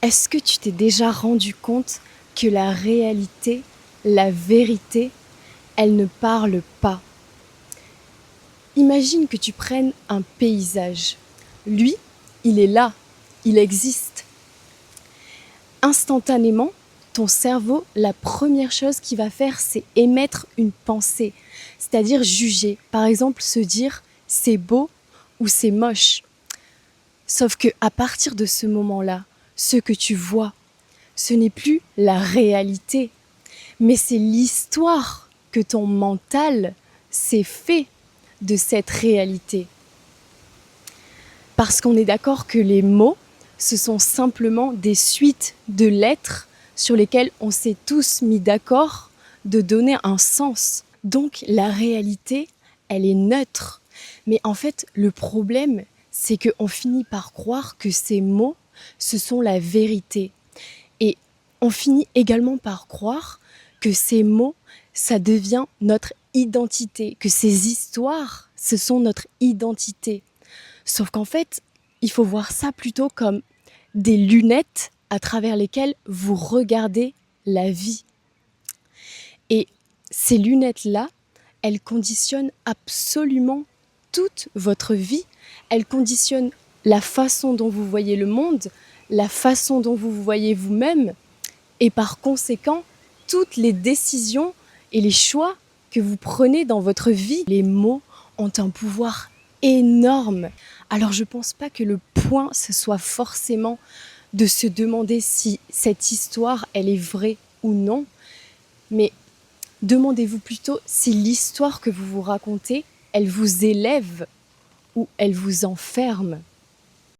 Est-ce que tu t'es déjà rendu compte que la réalité, la vérité, elle ne parle pas? Imagine que tu prennes un paysage. Lui, il est là, il existe. Instantanément, ton cerveau, la première chose qu'il va faire, c'est émettre une pensée, c'est-à-dire juger. Par exemple, se dire c'est beau ou c'est moche. Sauf que à partir de ce moment-là, ce que tu vois, ce n'est plus la réalité, mais c'est l'histoire que ton mental s'est fait de cette réalité. Parce qu'on est d'accord que les mots, ce sont simplement des suites de lettres sur lesquelles on s'est tous mis d'accord de donner un sens. Donc la réalité, elle est neutre. Mais en fait, le problème, c'est qu'on finit par croire que ces mots, ce sont la vérité. Et on finit également par croire que ces mots, ça devient notre identité, que ces histoires, ce sont notre identité. Sauf qu'en fait, il faut voir ça plutôt comme des lunettes à travers lesquelles vous regardez la vie. Et ces lunettes-là, elles conditionnent absolument toute votre vie. Elles conditionnent la façon dont vous voyez le monde, la façon dont vous vous voyez vous-même, et par conséquent, toutes les décisions et les choix que vous prenez dans votre vie. Les mots ont un pouvoir énorme. Alors je ne pense pas que le point, ce soit forcément de se demander si cette histoire, elle est vraie ou non, mais demandez-vous plutôt si l'histoire que vous vous racontez, elle vous élève ou elle vous enferme.